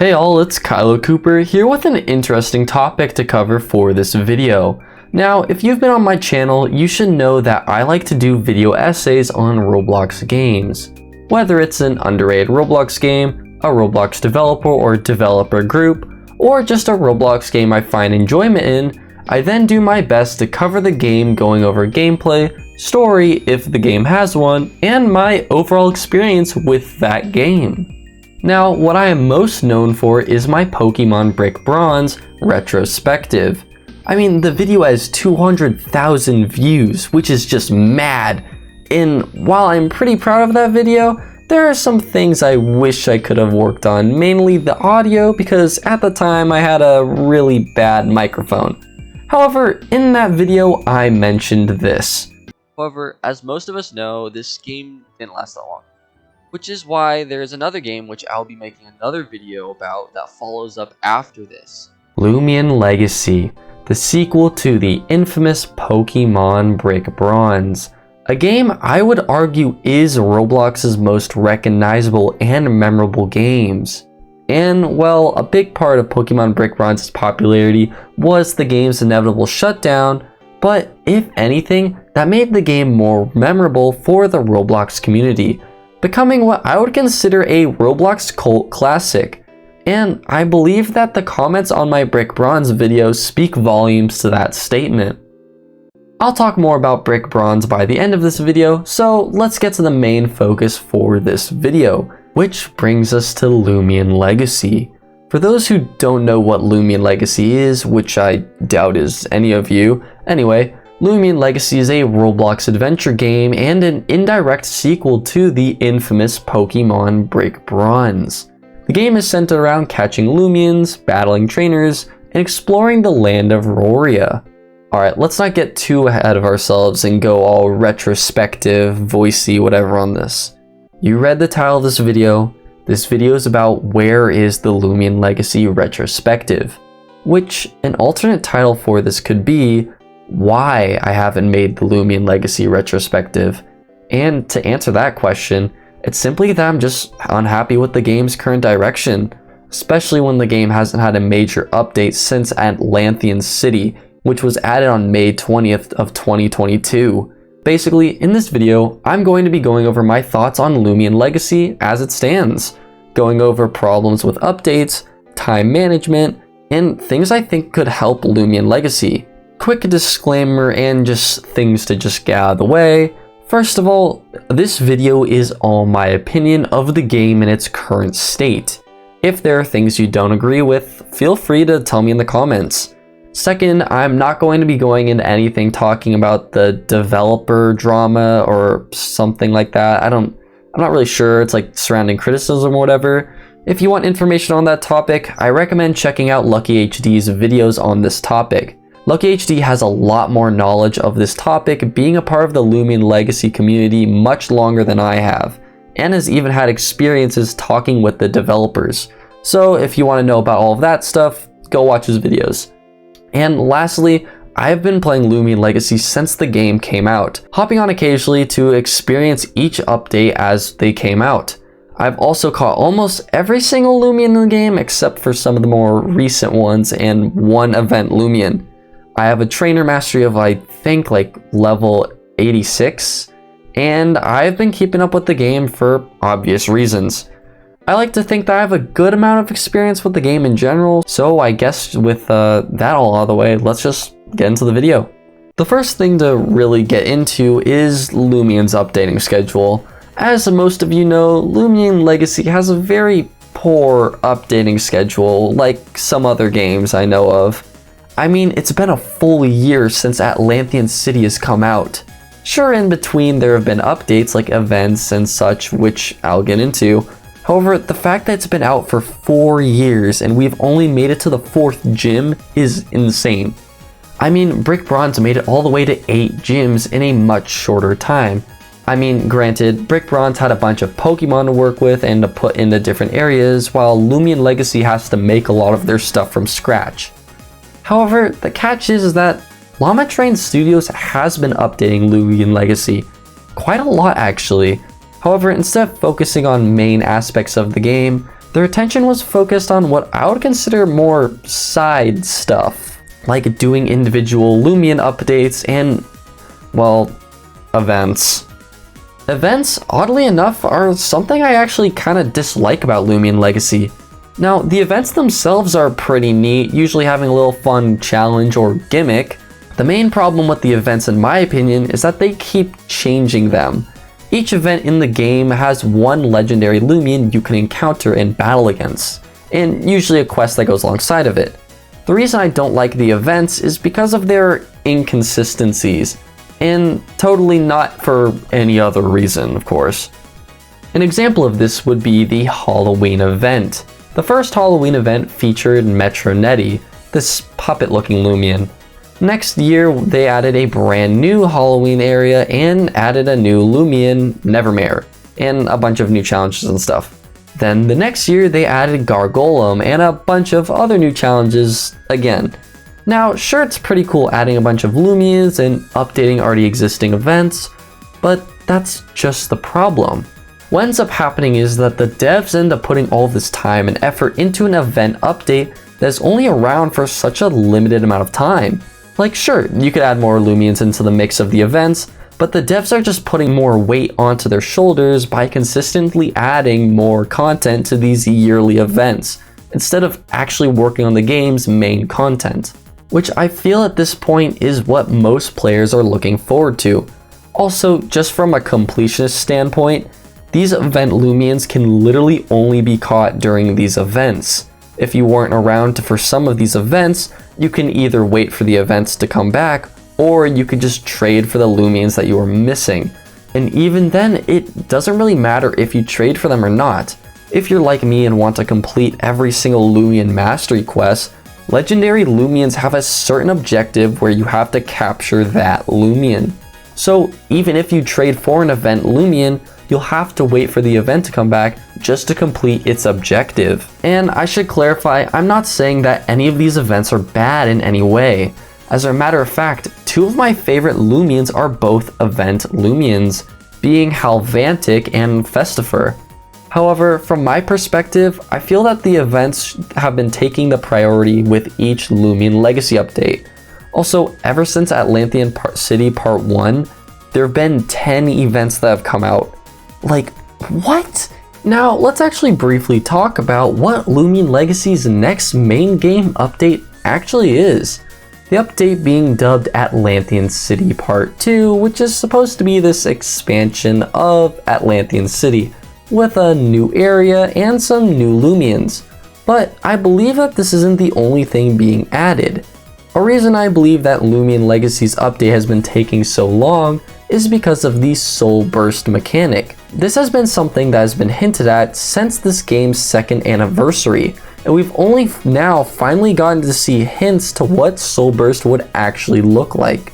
Hey all, it's Kylo Cooper here with an interesting topic to cover for this video. Now, if you've been on my channel, you should know that I like to do video essays on Roblox games. Whether it's an underrated Roblox game, a Roblox developer or developer group, or just a Roblox game I find enjoyment in, I then do my best to cover the game going over gameplay, story if the game has one, and my overall experience with that game. Now, what I am most known for is my Pokemon Brick Bronze Retrospective. I mean, the video has 200,000 views, which is just mad. And while I'm pretty proud of that video, there are some things I wish I could have worked on, mainly the audio, because at the time I had a really bad microphone. However, in that video, I mentioned this. However, as most of us know, this game didn't last that long. Which is why there is another game which I'll be making another video about that follows up after this. Loomian Legacy, the sequel to the infamous Pokemon Brick Bronze. A game I would argue is Roblox's most recognizable and memorable games. And well, a big part of Pokemon Brick Bronze's popularity was the game's inevitable shutdown, but if anything, that made the game more memorable for the Roblox community, becoming what I would consider a Roblox cult classic. And I believe that the comments on my Brick Bronze video speak volumes to that statement. I'll talk more about Brick Bronze by the end of this video, so let's get to the main focus for this video, which brings us to Loomian Legacy. For those who don't know what Loomian Legacy is, which I doubt is any of you, anyway, Loomian Legacy is a Roblox adventure game and an indirect sequel to the infamous Pokemon Brick Bronze. The game is centered around catching Loomians, battling trainers, and exploring the land of Roria. Alright, let's not get too ahead of ourselves and go all retrospective, voicey, whatever on this. You read the title of this video. This video is about where is the Loomian Legacy retrospective, which an alternate title for this could be why I haven't made the Loomian Legacy retrospective. And to answer that question, it's simply that I'm just unhappy with the game's current direction, especially when the game hasn't had a major update since Atlantean City, which was added on May 20th of 2022. Basically, in this video, I'm going to be going over my thoughts on Loomian Legacy as it stands, going over problems with updates, time management, and things I think could help Loomian Legacy. Quick disclaimer and just things to just get out of the way. First of all, this video is all my opinion of the game in its current state. If there are things you don't agree with, feel free to tell me in the comments. Second, I'm not going to be going into anything talking about the developer drama or something like that. I'm not really sure. It's like surrounding criticism or whatever. If you want information on that topic, I recommend checking out Lucky HD's videos on this topic. Lucky HD has a lot more knowledge of this topic, being a part of the Loomian Legacy community much longer than I have, and has even had experiences talking with the developers. So if you want to know about all of that stuff, go watch his videos. And lastly, I have been playing Loomian Legacy since the game came out, hopping on occasionally to experience each update as they came out. I've also caught almost every single Loomian in the game except for some of the more recent ones and one event Loomian. I have a trainer mastery of I think like level 86, and I've been keeping up with the game for obvious reasons. I like to think that I have a good amount of experience with the game in general, so I guess with that all out of the way, let's just get into the video. The first thing to really get into is Loomian's updating schedule. As most of you know, Loomian Legacy has a very poor updating schedule, like some other games I know of. I mean, it's been a full year since Atlantean City has come out. Sure, in between there have been updates like events and such, which I'll get into. However, the fact that it's been out for 4 years and we've only made it to the 4th gym is insane. I mean, Brick Bronze made it all the way to 8 gyms in a much shorter time. I mean, granted, Brick Bronze had a bunch of Pokemon to work with and to put into different areas, while Loomian Legacy has to make a lot of their stuff from scratch. However, the catch is that Llama Train Studios has been updating Loomian Legacy quite a lot actually. However, instead of focusing on main aspects of the game, Their attention was focused on what I would consider more side stuff, like doing individual Loomian updates and, well, events. Events, oddly enough, are something I actually kind of dislike about Loomian Legacy. Now, the events themselves are pretty neat, usually having a little fun challenge or gimmick. The main problem with the events, in my opinion, is that they keep changing them. Each event in the game has one legendary Loomian you can encounter and battle against, and usually a quest that goes alongside of it. The reason I don't like the events is because of their inconsistencies, and totally not for any other reason, of course. An example of this would be the Halloween event. The first Halloween event featured Metro Netty, this puppet-looking Loomian. Next year, they added a brand new Halloween area and added a new Loomian, Nevermare, and a bunch of new challenges and stuff. Then the next year, they added Gargolem and a bunch of other new challenges again. Now, sure, it's pretty cool adding a bunch of Loomians and updating already existing events, but that's just the problem. What ends up happening is that the devs end up putting all this time and effort into an event update that's only around for such a limited amount of time. Like, sure, you could add more Loomians into the mix of the events, but the devs are just putting more weight onto their shoulders by consistently adding more content to these yearly events, instead of actually working on the game's main content, which I feel at this point is what most players are looking forward to. Also, just from a completionist standpoint, these event Loomians can literally only be caught during these events. If you weren't around for some of these events, you can either wait for the events to come back, or you could just trade for the Loomians that you were missing. And even then, it doesn't really matter if you trade for them or not. If you're like me and want to complete every single Loomian mastery quest, legendary Loomians have a certain objective where you have to capture that Loomian. So even if you trade for an event Loomian, you'll have to wait for the event to come back just to complete its objective. And I should clarify, I'm not saying that any of these events are bad in any way. As a matter of fact, two of my favorite Loomians are both event Loomians, being Halvantic and Festifer. However, from my perspective, I feel that the events have been taking the priority with each Loomian Legacy update. Also, ever since Atlantean City Part 1, there have been 10 events that have come out. Like, what? Now, let's actually briefly talk about what Loomian Legacy's next main game update actually is. The update being dubbed Atlantean City Part 2, which is supposed to be this expansion of Atlantean City, with a new area and some new Loomians. But I believe that this isn't the only thing being added. A reason I believe that Loomian Legacy's update has been taking so long is because of the SOULBURST mechanic. This has been something that has been hinted at since this game's second anniversary, and we've only now finally gotten to see hints to what SOULBURST would actually look like.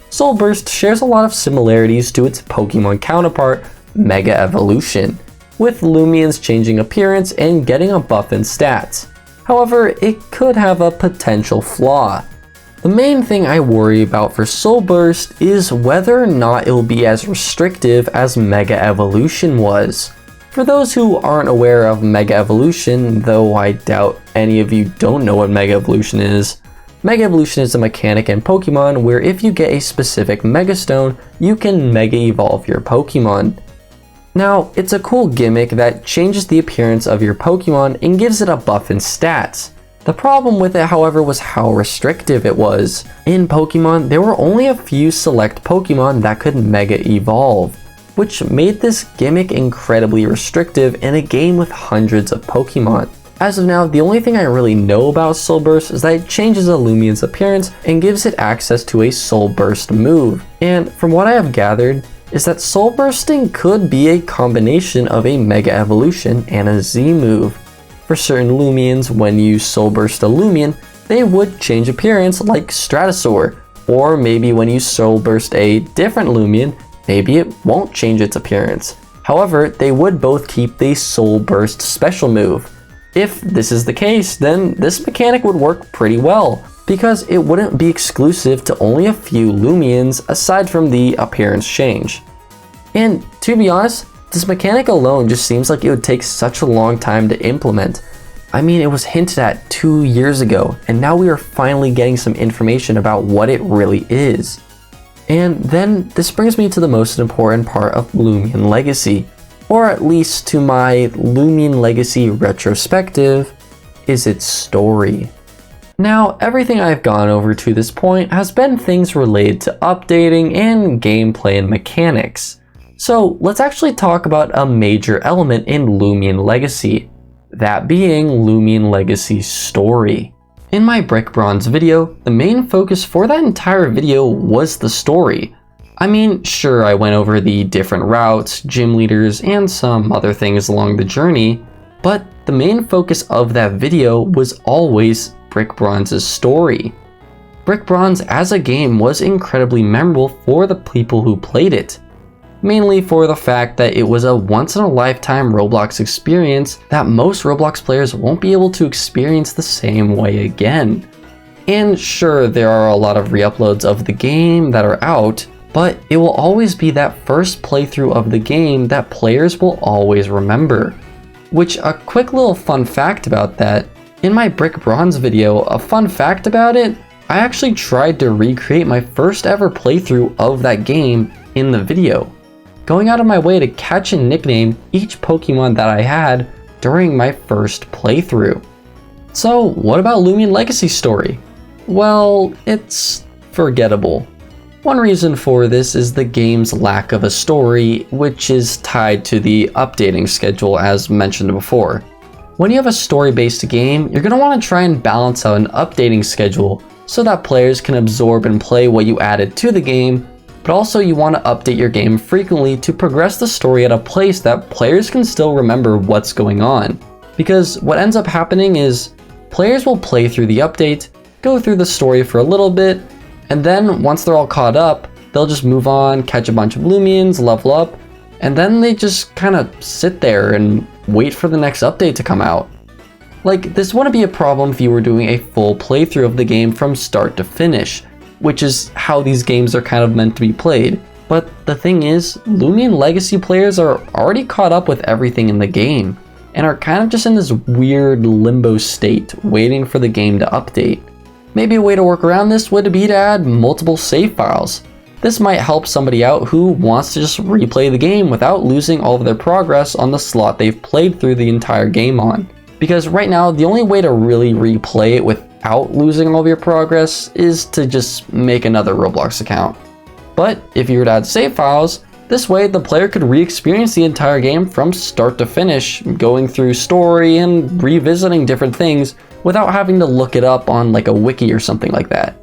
SOULBURST shares a lot of similarities to its Pokemon counterpart, Mega Evolution, with Loomians changing appearance and getting a buff in stats. However, it could have a potential flaw. The main thing I worry about for SOULBURST is whether or not it will be as restrictive as Mega Evolution was. For those who aren't aware of Mega Evolution, though I doubt any of you don't know what Mega Evolution is, Mega Evolution is a mechanic in Pokemon where if you get a specific Mega Stone, you can Mega Evolve your Pokemon. Now, it's a cool gimmick that changes the appearance of your Pokemon and gives it a buff in stats. The problem with it, however, was how restrictive it was. In Pokemon, there were only a few select Pokemon that could Mega Evolve, which made this gimmick incredibly restrictive in a game with hundreds of Pokemon. As of now, the only thing I really know about SOULBURST is that it changes a Loomian's appearance and gives it access to a SOULBURST move. And from what I have gathered, is that SOULBURSTing could be a combination of a Mega Evolution and a Z move. For certain Loomians, when you SOULBURST a Loomian, they would change appearance like Stratosaur, or maybe when you SOULBURST a different Loomian, maybe it won't change its appearance. However, they would both keep the SOULBURST special move. If this is the case, then this mechanic would work pretty well, because it wouldn't be exclusive to only a few Loomians aside from the appearance change. And to be honest, this mechanic alone just seems like it would take such a long time to implement. I mean, it was hinted at 2 years ago, and now we are finally getting some information about what it really is. And then this brings me to the most important part of Loomian Legacy, or at least to my Loomian Legacy retrospective, is its story. Now, everything I've gone over to this point has been things related to updating and gameplay and mechanics. So let's actually talk about a major element in Loomian Legacy, that being Loomian Legacy's story. In my Brick Bronze video, the main focus for that entire video was the story. I mean, sure, I went over the different routes, gym leaders, and some other things along the journey, but the main focus of that video was always Brick Bronze's story. Brick Bronze as a game was incredibly memorable for the people who played it, mainly for the fact that it was a once-in-a-lifetime Roblox experience that most Roblox players won't be able to experience the same way again. And sure, there are a lot of re-uploads of the game that are out, but it will always be that first playthrough of the game that players will always remember. Which, a quick little fun fact about that, in my Brick Bronze video, a fun fact about it, I actually tried to recreate my first ever playthrough of that game in the video, going out of my way to catch and nickname each Pokemon that I had during my first playthrough. So what about Loomian Legacy's story? Well, it's forgettable. One reason for this is the game's lack of a story, which is tied to the updating schedule as mentioned before. When you have a story-based game, you're going to want to try and balance out an updating schedule so that players can absorb and play what you added to the game, but also you want to update your game frequently to progress the story at a place that players can still remember what's going on. Because what ends up happening is players will play through the update, go through the story for a little bit, and then once they're all caught up, they'll just move on, catch a bunch of Loomians, level up, and then they just kind of sit there and wait for the next update to come out. Like, this wouldn't be a problem if you were doing a full playthrough of the game from start to finish, which is how these games are kind of meant to be played. But the thing is, Loomian Legacy players are already caught up with everything in the game, and are kind of just in this weird limbo state, waiting for the game to update. Maybe a way to work around this would be to add multiple save files. This might help somebody out who wants to just replay the game without losing all of their progress on the slot they've played through the entire game on. Because right now, the only way to really replay it without losing all of your progress is to just make another Roblox account. But if you were to add save files, this way the player could re-experience the entire game from start to finish, going through story and revisiting different things without having to look it up on like a wiki or something like that.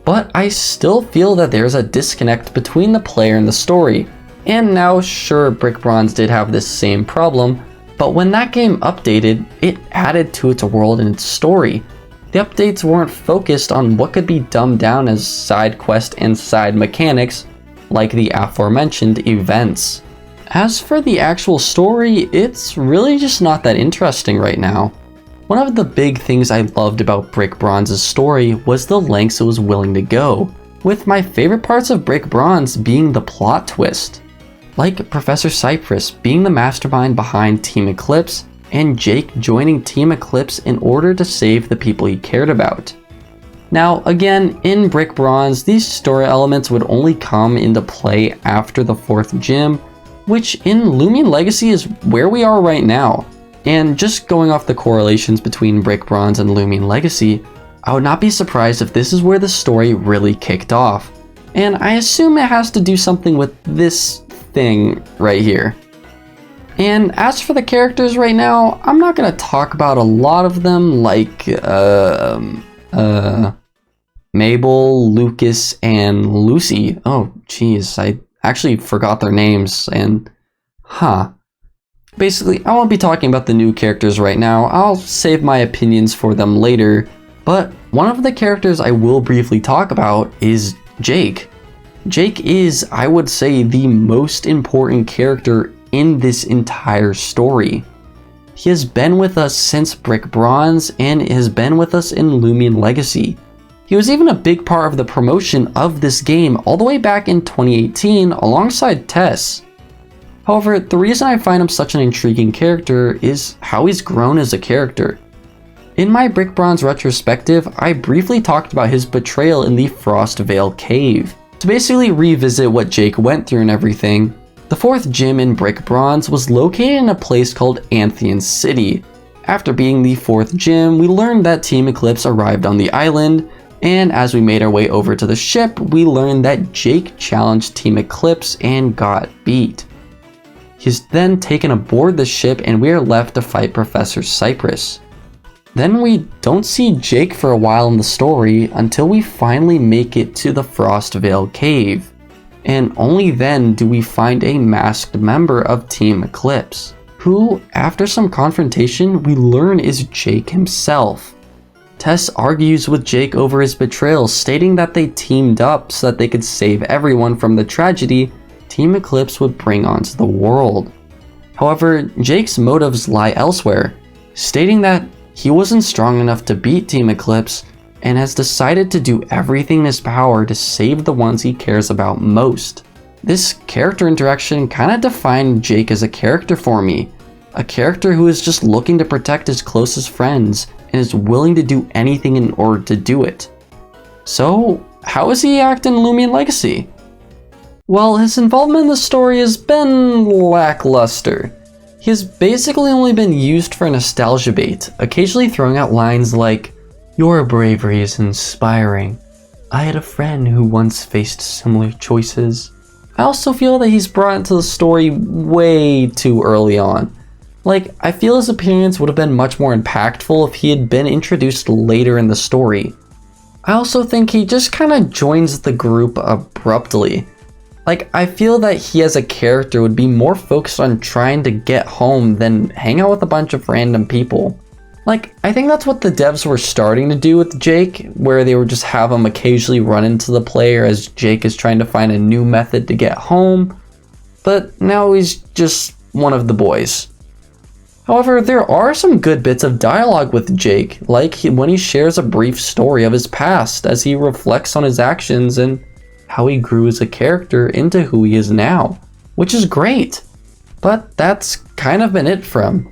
But I still feel that there's a disconnect between the player and the story. And now, sure, Brick Bronze did have this same problem, but when that game updated, it added to its world and its story. The updates weren't focused on what could be dumbed down as side quest and side mechanics, like the aforementioned events. As for the actual story, it's really just not that interesting right now. One of the big things I loved about Brick Bronze's story was the lengths it was willing to go, with my favorite parts of Brick Bronze being the plot twist. Like Professor Cypress being the mastermind behind Team Eclipse, and Jake joining Team Eclipse in order to save the people he cared about. Now again, in Brick Bronze, these story elements would only come into play after the 4th gym, which in Loomian Legacy is where we are right now. And just going off the correlations between Brick Bronze and Loomian Legacy, I would not be surprised if this is where the story really kicked off. And I assume it has to do something with this thing right here. And as for the characters right now, I'm not going to talk about a lot of them like Mabel, Lucas, and Lucy. Oh geez, I actually forgot their names and Basically, I won't be talking about the new characters right now. I'll save my opinions for them later. But one of the characters I will briefly talk about is Jake. Jake is, I would say, the most important character in this entire story. He has been with us since Brick Bronze and has been with us in Loomian Legacy. He was even a big part of the promotion of this game all the way back in 2018 alongside Tess. However, the reason I find him such an intriguing character is how he's grown as a character. In my Brick Bronze retrospective, I briefly talked about his betrayal in the Frost Veil Cave. To basically revisit what Jake went through and everything, the 4th gym in Brick Bronze was located in a place called Anthean City. After being the 4th gym, we learned that Team Eclipse arrived on the island, and as we made our way over to the ship, we learned that Jake challenged Team Eclipse and got beat. He's then taken aboard the ship and we are left to fight Professor Cypress. Then we don't see Jake for a while in the story until we finally make it to the Frost Veil Cave. And only then do we find a masked member of Team Eclipse, who, after some confrontation, we learn is Jake himself. Tess argues with Jake over his betrayal, stating that they teamed up so that they could save everyone from the tragedy Team Eclipse would bring onto the world. However, Jake's motives lie elsewhere, stating that he wasn't strong enough to beat Team Eclipse and has decided to do everything in his power to save the ones he cares about most. This character interaction kind of defined Jake as a character for me. A character who is just looking to protect his closest friends and is willing to do anything in order to do it. So, how does he act in Loomian Legacy? Well, his involvement in the story has been lackluster. He has basically only been used for nostalgia bait, occasionally throwing out lines like, "Your bravery is inspiring. I had a friend who once faced similar choices." I also feel that he's brought into the story way too early on. Like, I feel his appearance would have been much more impactful if he had been introduced later in the story. I also think he just kind of joins the group abruptly. Like, I feel that he as a character would be more focused on trying to get home than hang out with a bunch of random people. Like, I think that's what the devs were starting to do with Jake, where they would just have him occasionally run into the player as Jake is trying to find a new method to get home. But now he's just one of the boys. However, there are some good bits of dialogue with Jake, like when he shares a brief story of his past as he reflects on his actions and how he grew as a character into who he is now, which is great. But that's kind of been it for him.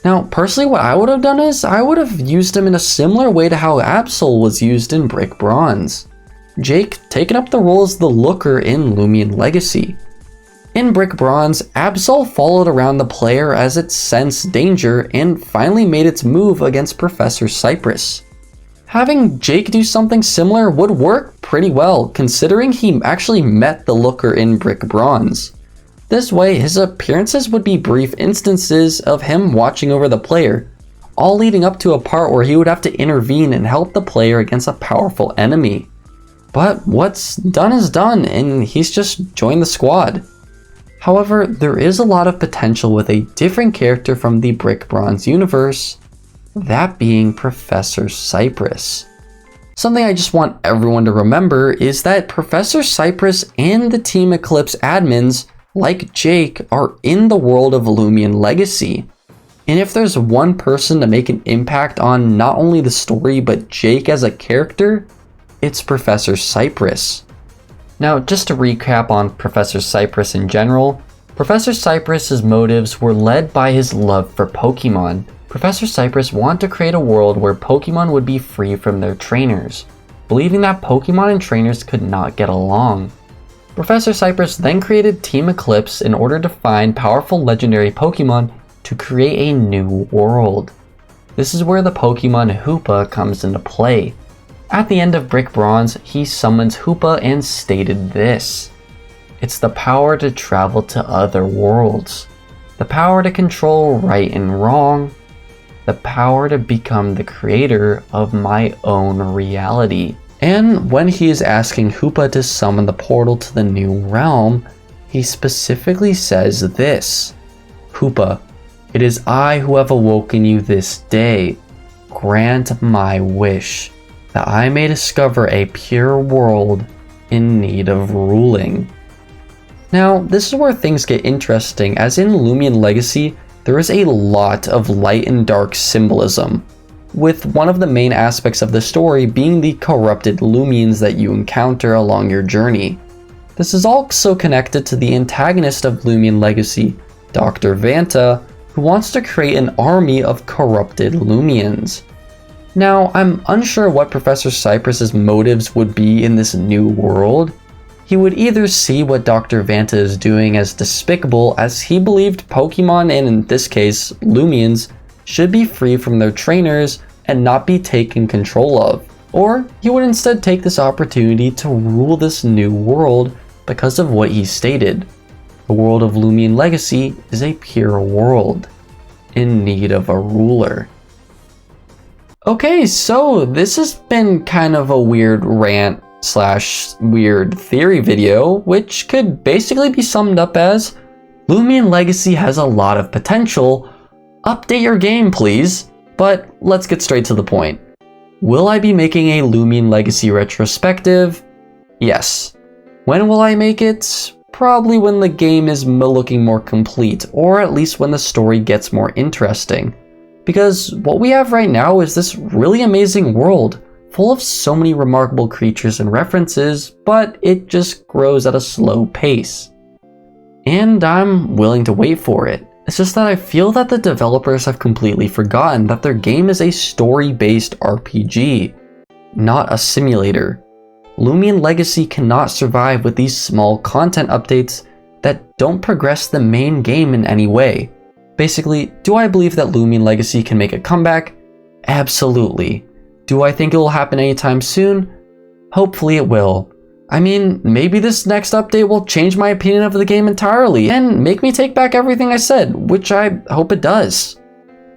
Now, personally, what I would have done is I would have used him in a similar way to how Absol was used in Brick Bronze. Jake taking up the role as the looker in Loomian Legacy. In Brick Bronze, Absol followed around the player as it sensed danger and finally made its move against Professor Cypress. Having Jake do something similar would work pretty well, considering he actually met the looker in Brick Bronze. This way, his appearances would be brief instances of him watching over the player, all leading up to a part where he would have to intervene and help the player against a powerful enemy. But what's done is done, and he's just joined the squad. However, there is a lot of potential with a different character from the Brick Bronze universe, that being Professor Cypress. Something I just want everyone to remember is that Professor Cypress and the Team Eclipse admins, like Jake, are in the world of Loomian Legacy. And if there's one person to make an impact on not only the story but Jake as a character, it's Professor Cypress. Now, just to recap on Professor Cypress in general, Professor Cypress's motives were led by his love for Pokemon. Professor Cypress wanted to create a world where Pokemon would be free from their trainers, believing that Pokemon and trainers could not get along. Professor Cypress then created Team Eclipse in order to find powerful legendary Pokemon to create a new world. This is where the Pokemon Hoopa comes into play. At the end of Brick Bronze, he summons Hoopa and stated this: "It's the power to travel to other worlds, the power to control right and wrong, the power to become the creator of my own reality." And when he is asking Hoopa to summon the portal to the new realm, he specifically says this: "Hoopa, it is I who have awoken you this day. Grant my wish, that I may discover a pure world in need of ruling." Now, this is where things get interesting, as in Loomian Legacy, there is a lot of light and dark symbolism, with one of the main aspects of the story being the corrupted Loomians that you encounter along your journey. This is also connected to the antagonist of Loomian Legacy, Dr. Vanta, who wants to create an army of corrupted Loomians. Now, I'm unsure what Professor Cypress's motives would be in this new world. He would either see what Dr. Vanta is doing as despicable, as he believed Pokemon, and in this case, Loomians, should be free from their trainers and not be taken control of. Or he would instead take this opportunity to rule this new world because of what he stated. The world of Loomian Legacy is a pure world, in need of a ruler. Okay, so this has been kind of a weird rant / weird theory video, which could basically be summed up as Loomian Legacy has a lot of potential. Update your game, please. But let's get straight to the point. Will I be making a Loomian Legacy retrospective? Yes. When will I make it? Probably when the game is looking more complete, or at least when the story gets more interesting. Because what we have right now is this really amazing world, full of so many remarkable creatures and references, but it just grows at a slow pace. And I'm willing to wait for it. It's just that I feel that the developers have completely forgotten that their game is a story-based RPG, not a simulator. Loomian Legacy cannot survive with these small content updates that don't progress the main game in any way. Basically, do I believe that Loomian Legacy can make a comeback? Absolutely. Do I think it will happen anytime soon? Hopefully it will. I mean, maybe this next update will change my opinion of the game entirely and make me take back everything I said, which I hope it does.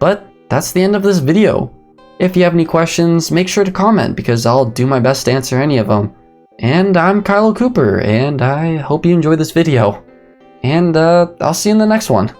But that's the end of this video. If you have any questions, make sure to comment because I'll do my best to answer any of them. And I'm Kylo Cooper, and I hope you enjoyed this video. And I'll see you in the next one.